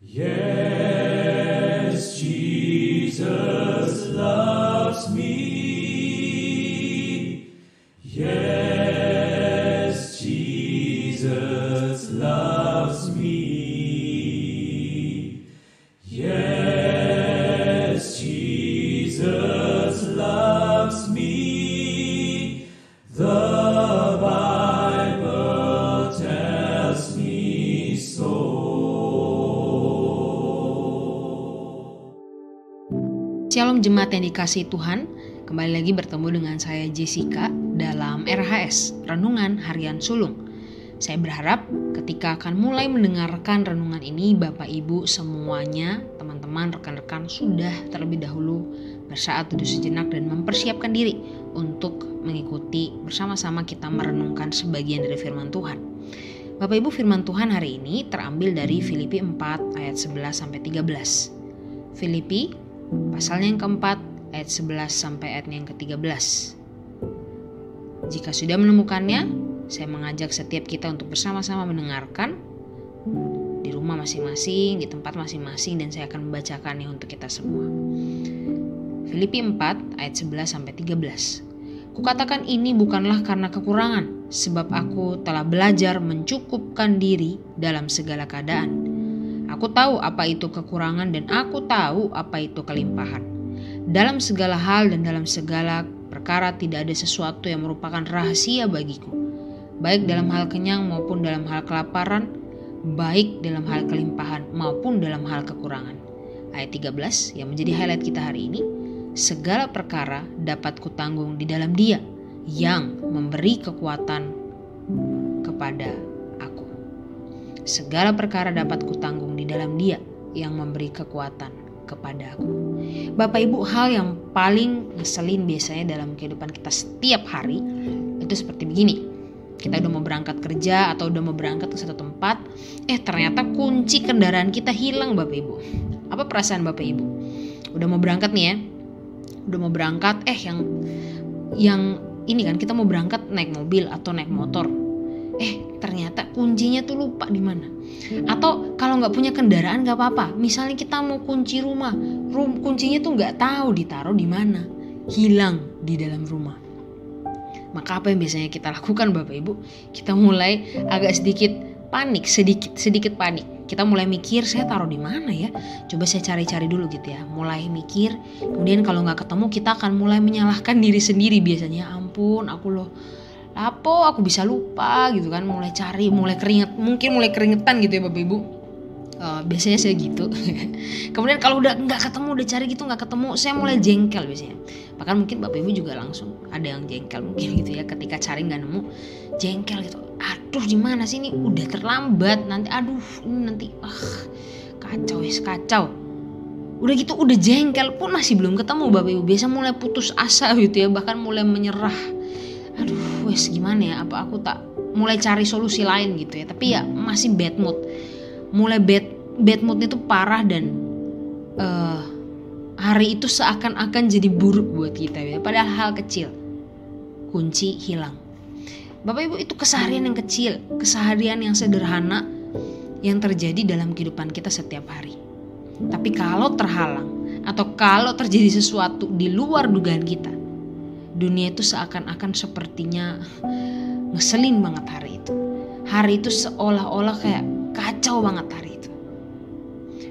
Yes, Jesus loves me. Yes, Jesus loves me. Yes, Jesus loves me. The Bible tells me so. Shalom jemaat yang dikasihi Tuhan, kembali lagi bertemu dengan saya Jessica dalam RHS, Renungan Harian Sulung. Saya berharap ketika akan mulai mendengarkan renungan ini, Bapak Ibu semuanya, teman-teman, rekan-rekan sudah terlebih dahulu bersaat duduk sejenak dan mempersiapkan diri untuk mengikuti bersama-sama kita merenungkan sebagian dari firman Tuhan. Bapak Ibu, firman Tuhan hari ini terambil dari Filipi 4 ayat 11-13. Filipi pasalnya yang keempat, ayat 11 sampai ayatnya yang ke-13. Jika sudah menemukannya, saya mengajak setiap kita untuk bersama-sama mendengarkan di rumah masing-masing, di tempat masing-masing, dan saya akan membacakannya untuk kita semua. Filipi 4 ayat 11 sampai 13. Kukatakan ini bukanlah karena kekurangan, sebab aku telah belajar mencukupkan diri dalam segala keadaan. Aku tahu apa itu kekurangan dan aku tahu apa itu kelimpahan. Dalam segala hal dan dalam segala perkara tidak ada sesuatu yang merupakan rahasia bagiku. Baik dalam hal kenyang maupun dalam hal kelaparan, baik dalam hal kelimpahan maupun dalam hal kekurangan. Ayat 13 yang menjadi highlight kita hari ini. Segala perkara dapat kutanggung di dalam Dia yang memberi kekuatan kepada aku. Segala perkara dapat kutanggung di dalam Dia yang memberi kekuatan kepada aku. Bapak Ibu, hal yang paling ngeselin biasanya dalam kehidupan kita setiap hari itu seperti begini. Kita udah mau berangkat kerja atau udah mau berangkat ke satu tempat, ternyata kunci kendaraan kita hilang, Bapak Ibu. Apa perasaan Bapak Ibu? Udah mau berangkat nih ya. Udah mau berangkat, yang ini kan kita mau berangkat naik mobil atau naik motor. Ternyata kuncinya tuh lupa di mana. Atau kalau nggak punya kendaraan nggak apa-apa. Misalnya kita mau kunci rumah, kuncinya tuh nggak tahu ditaruh di mana, hilang di dalam rumah. Maka apa yang biasanya kita lakukan, Bapak Ibu? Kita mulai agak sedikit panik. Kita mulai mikir, saya taruh di mana ya? Coba saya cari-cari dulu gitu ya. Mulai mikir. Kemudian kalau nggak ketemu, kita akan mulai menyalahkan diri sendiri biasanya. Ampun, aku bisa lupa gitu kan. Mulai cari, mulai keringetan gitu ya Bapak Ibu. Biasanya saya gitu. Kemudian kalau udah nggak ketemu, udah cari gitu nggak ketemu, saya mulai jengkel biasanya. Bahkan mungkin Bapak Ibu juga langsung ada yang jengkel mungkin gitu ya, ketika cari nggak nemu, jengkel gitu. Aduh, gimana sih ini udah terlambat nanti. Kacau. Udah gitu udah jengkel pun masih belum ketemu Bapak Ibu. Biasa mulai putus asa gitu ya, bahkan mulai menyerah. Aduh, gimana ya? Apa aku tak mulai cari solusi lain gitu ya? Tapi ya masih bad mood. Mulai bad mood itu parah dan hari itu seakan-akan jadi buruk buat kita ya. Padahal hal kecil, kunci hilang. Bapak Ibu, itu keseharian yang kecil, keseharian yang sederhana yang terjadi dalam kehidupan kita setiap hari. Tapi kalau terhalang atau kalau terjadi sesuatu di luar dugaan kita, dunia itu seakan-akan sepertinya ngeselin banget hari itu. Hari itu seolah-olah kayak kacau banget hari itu.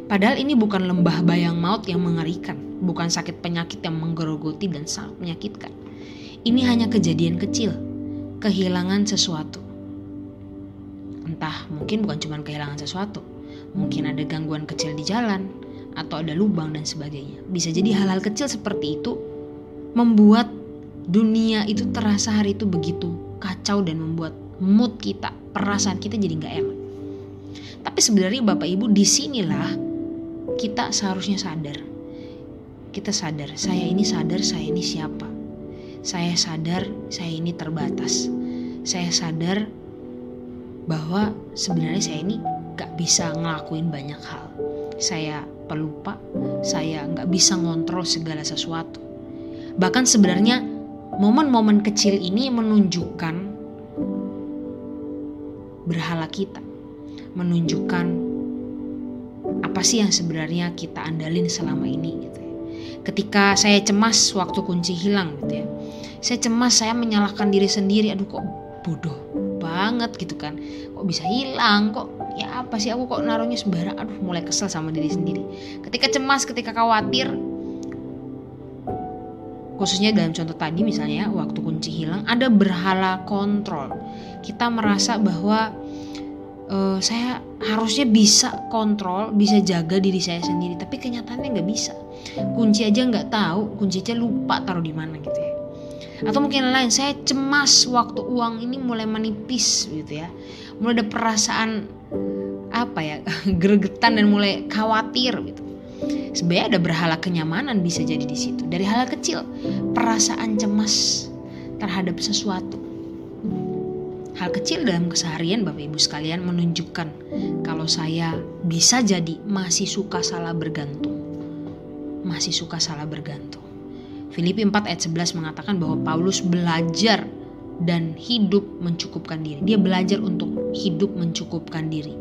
Padahal ini bukan lembah bayang maut yang mengerikan, bukan sakit penyakit yang menggerogoti dan sangat menyakitkan. Ini hanya kejadian kecil, kehilangan sesuatu. Entah, mungkin bukan cuma kehilangan sesuatu, mungkin ada gangguan kecil di jalan, atau ada lubang dan sebagainya. Bisa jadi hal-hal kecil seperti itu membuat dunia itu terasa hari itu begitu kacau dan membuat mood kita, perasaan kita jadi gak enak. Tapi sebenarnya Bapak Ibu, disinilah kita seharusnya sadar. Kita sadar, saya ini siapa. Saya sadar, saya ini terbatas. Saya sadar bahwa sebenarnya saya ini gak bisa ngelakuin banyak hal. Saya pelupa, saya gak bisa ngontrol segala sesuatu. Bahkan sebenarnya momen-momen kecil ini menunjukkan berhala kita, menunjukkan apa sih yang sebenarnya kita andalin selama ini gitu ya. Ketika saya cemas waktu kunci hilang gitu ya, saya cemas, saya menyalahkan diri sendiri, aduh kok bodoh banget gitu kan, kok bisa hilang, kok ya apa sih aku kok naruhnya sembarang, aduh mulai kesel sama diri sendiri. Ketika cemas, ketika khawatir, khususnya dalam contoh tadi misalnya waktu kunci hilang, ada berhala kontrol. Kita merasa bahwa saya harusnya bisa kontrol, bisa jaga diri saya sendiri, tapi kenyataannya nggak bisa. Kunci aja nggak tahu, kunci aja lupa taruh di mana gitu ya. Atau mungkin lain, saya cemas waktu uang ini mulai menipis gitu ya, mulai ada perasaan gregetan dan mulai khawatir gitu. Sebenarnya ada berhala kenyamanan bisa jadi di situ. Dari hal kecil, perasaan cemas terhadap sesuatu. Hal kecil dalam keseharian Bapak Ibu sekalian menunjukkan kalau saya bisa jadi masih suka salah bergantung. Masih suka salah bergantung. Filipi 4 ayat 11 mengatakan bahwa Paulus belajar dan hidup mencukupkan diri. Dia belajar untuk hidup mencukupkan diri.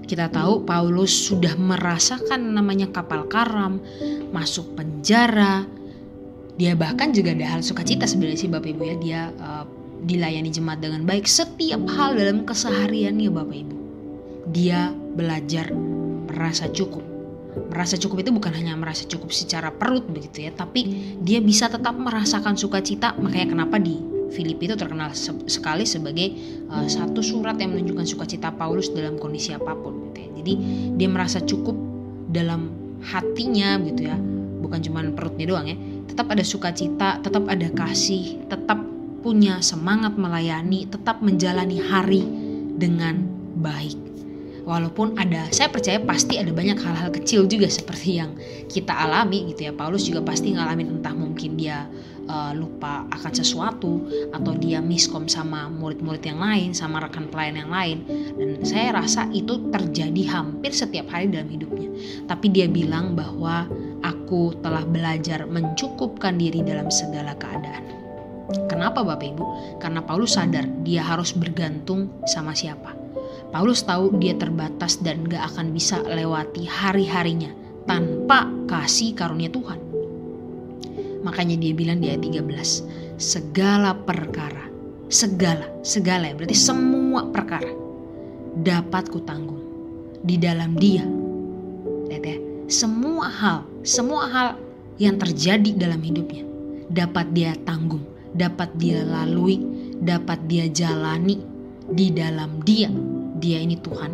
Kita tahu Paulus sudah merasakan namanya kapal karam, masuk penjara. Dia bahkan juga ada hal sukacita sebenarnya sih Bapak Ibu ya. Dia dilayani jemaat dengan baik. Setiap hal dalam kesehariannya Bapak Ibu, dia belajar merasa cukup. Merasa cukup itu bukan hanya merasa cukup secara perut begitu ya, tapi dia bisa tetap merasakan sukacita. Makanya kenapa di Filipi itu terkenal sekali sebagai satu surat yang menunjukkan sukacita Paulus dalam kondisi apapun gitu ya. Jadi dia merasa cukup dalam hatinya gitu ya, bukan cuma perutnya doang ya. Tetap ada sukacita, tetap ada kasih, tetap punya semangat melayani, tetap menjalani hari dengan baik. Walaupun saya percaya pasti ada banyak hal-hal kecil juga seperti yang kita alami gitu ya. Paulus juga pasti ngalamin, entah mungkin dia lupa akan sesuatu, atau dia miskom sama murid-murid yang lain, sama rekan pelayan yang lain. Dan saya rasa itu terjadi hampir setiap hari dalam hidupnya. Tapi dia bilang bahwa aku telah belajar mencukupkan diri dalam segala keadaan. Kenapa Bapak Ibu? Karena Paulus sadar dia harus bergantung sama siapa. Paulus tahu dia terbatas dan gak akan bisa lewati hari-harinya tanpa kasih karunia Tuhan. Makanya dia bilang di ayat 13, segala perkara, segala ya, berarti semua perkara dapat kutanggung di dalam Dia. Lihat ya, semua hal yang terjadi dalam hidupnya dapat dia tanggung, dapat dia lalui, dapat dia jalani di dalam Dia. Dia ini Tuhan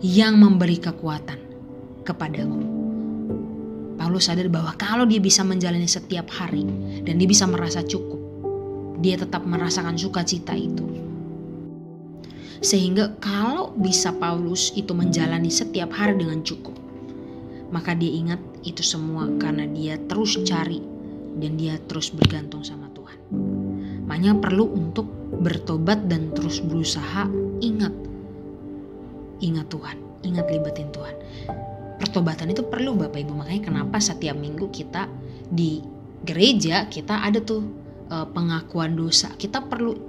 yang memberi kekuatan kepadaku. Paulus sadar bahwa kalau dia bisa menjalani setiap hari dan dia bisa merasa cukup, dia tetap merasakan sukacita itu. Sehingga kalau bisa Paulus itu menjalani setiap hari dengan cukup, maka dia ingat itu semua karena dia terus cari dan dia terus bergantung sama Tuhan. Makanya perlu untuk bertobat dan terus berusaha ingat Tuhan, ingat libatin Tuhan. Pertobatan itu perlu Bapak Ibu, makanya kenapa setiap minggu kita di gereja kita ada tuh pengakuan dosa. Kita perlu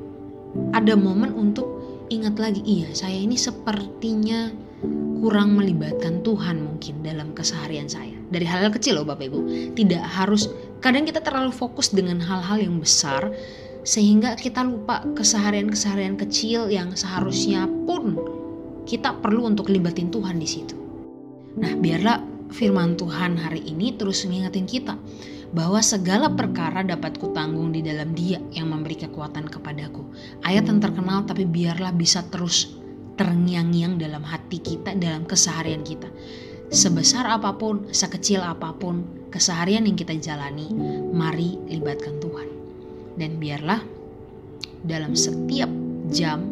ada momen untuk ingat lagi, iya saya ini sepertinya kurang melibatkan Tuhan mungkin dalam keseharian saya. Dari hal-hal kecil loh Bapak Ibu, tidak harus, kadang kita terlalu fokus dengan hal-hal yang besar sehingga kita lupa keseharian-keseharian kecil yang seharusnya pun kita perlu untuk libatin Tuhan di situ. Nah, biarlah firman Tuhan hari ini terus mengingatin kita bahwa segala perkara dapat kutanggung di dalam Dia yang memberi kekuatan kepadaku. Ayat yang terkenal tapi biarlah bisa terus terngiang-ngiang dalam hati kita, dalam keseharian kita. Sebesar apapun, sekecil apapun keseharian yang kita jalani, mari libatkan Tuhan. Dan biarlah dalam setiap jam,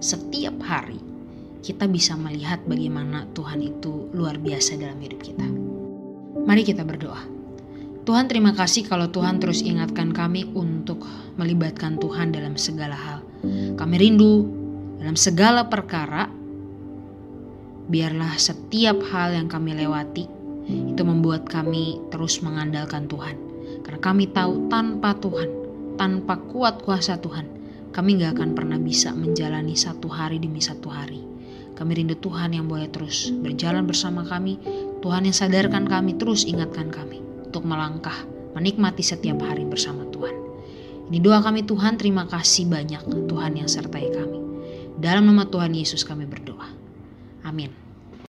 setiap hari kita bisa melihat bagaimana Tuhan itu luar biasa dalam hidup kita. Mari kita berdoa. Tuhan, terima kasih kalau Tuhan terus ingatkan kami untuk melibatkan Tuhan dalam segala hal. Kami rindu dalam segala perkara. Biarlah setiap hal yang kami lewati itu membuat kami terus mengandalkan Tuhan. Karena kami tahu tanpa Tuhan, tanpa kuat kuasa Tuhan, kami gak akan pernah bisa menjalani satu hari demi satu hari. Kami rindu Tuhan yang boleh terus berjalan bersama kami, Tuhan yang sadarkan kami, terus ingatkan kami untuk melangkah, menikmati setiap hari bersama Tuhan. Ini doa kami Tuhan, terima kasih banyak Tuhan yang sertai kami. Dalam nama Tuhan Yesus kami berdoa. Amin.